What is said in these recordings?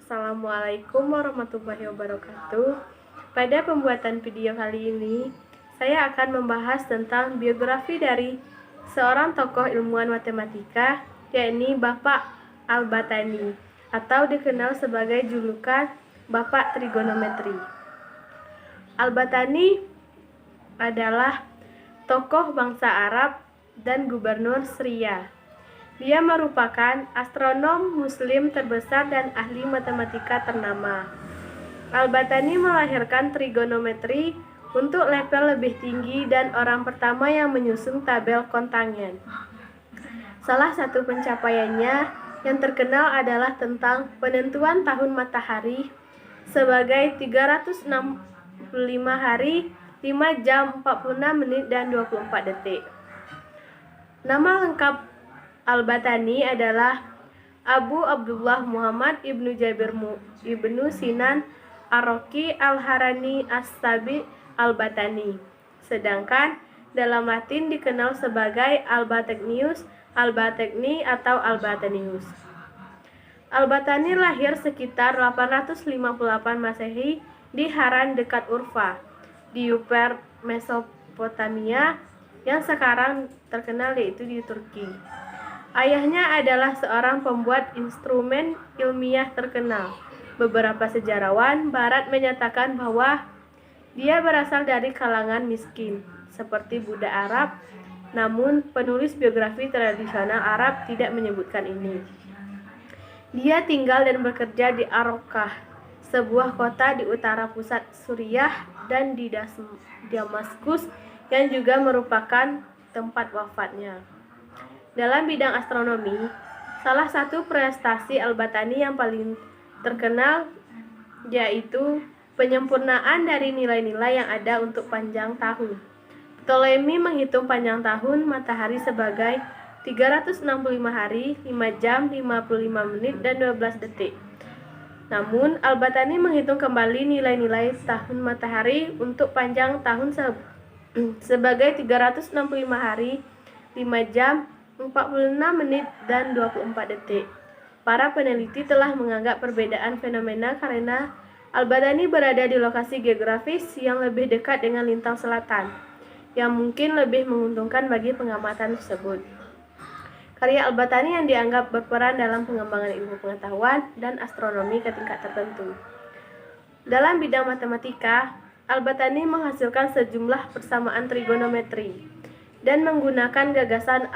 Assalamualaikum warahmatullahi wabarakatuh. Pada pembuatan video kali ini, saya akan membahas tentang biografi dari seorang tokoh ilmuwan matematika, yakni Bapak Al-Battani, atau dikenal sebagai julukan Bapak Trigonometri. Al-Battani adalah tokoh bangsa Arab dan gubernur Syria. Dia merupakan astronom muslim terbesar dan ahli matematika ternama. Al-Battani melahirkan trigonometri untuk level lebih tinggi dan orang pertama yang menyusun tabel kontangen. Salah satu pencapaiannya yang terkenal adalah tentang penentuan tahun matahari sebagai 365 hari, 5 jam, 46 menit, dan 24 detik. Nama lengkap Al-Battani adalah Abu Abdullah Muhammad ibnu Jabir ibnu Sinan Ar-Roqi Al-Harani As-Sabi Al-Battani. Sedangkan dalam Latin dikenal sebagai Albategnius, Albategni, atau Albattanius. Al-Battani lahir sekitar 858 Masehi di Haran dekat Urfa, di Yuper, Mesopotamia, yang sekarang terkenal yaitu di Turki. Ayahnya adalah seorang pembuat instrumen ilmiah terkenal. Beberapa sejarawan Barat menyatakan bahwa dia berasal dari kalangan miskin, seperti Buddha Arab, namun penulis biografi tradisional Arab tidak menyebutkan ini. Dia tinggal dan bekerja di Ar-Roqah, sebuah kota di utara pusat Suriah, dan di Damaskus, yang juga merupakan tempat wafatnya. Dalam bidang astronomi, salah satu prestasi Al-Battani yang paling terkenal yaitu penyempurnaan dari nilai-nilai yang ada untuk panjang tahun. Ptoleimi menghitung panjang tahun matahari sebagai 365 hari, 5 jam, 55 menit, dan 12 detik. Namun, Al-Battani menghitung kembali nilai-nilai tahun matahari untuk panjang tahun sebagai 365 hari, 5 jam, 46 menit, dan 24 detik. Para peneliti telah menganggap perbedaan fenomena karena Al-Battani berada di lokasi geografis yang lebih dekat dengan lintang selatan, yang mungkin lebih menguntungkan bagi pengamatan tersebut. Karya Al-Battani yang dianggap berperan dalam pengembangan ilmu pengetahuan dan astronomi ke tingkat tertentu. Dalam bidang matematika, Al-Battani menghasilkan sejumlah persamaan trigonometri dan menggunakan gagasan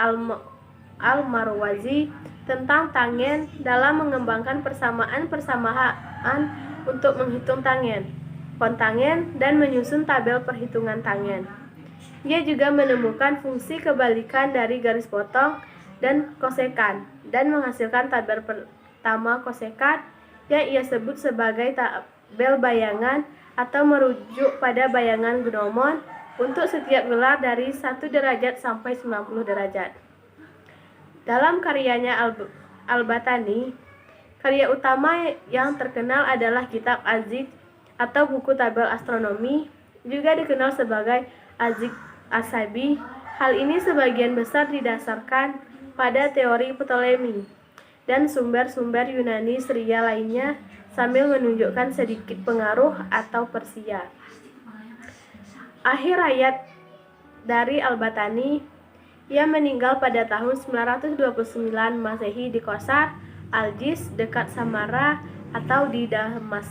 Al-Marwazi tentang tangen dalam mengembangkan persamaan-persamaan untuk menghitung tangen, kontangen, dan menyusun tabel perhitungan tangen. Dia juga menemukan fungsi kebalikan dari garis potong dan kosekan dan menghasilkan tabel pertama kosekan yang ia sebut sebagai tabel bayangan atau merujuk pada bayangan gnomon untuk setiap gelar dari 1 derajat sampai 90 derajat. Dalam karyanya Al-Battani, karya utama yang terkenal adalah kitab Az-Zikr atau buku tabel astronomi, juga dikenal sebagai Az-Zikr As-Sabi. Hal ini sebagian besar didasarkan pada teori Ptoleimi dan sumber-sumber Yunani Syria lainnya, sambil menunjukkan sedikit pengaruh atau Persia. Akhir hayat dari Al-Battani, ia meninggal pada tahun 929 Masehi di Qasar Al-Jiz dekat Samarra atau di Damaskus.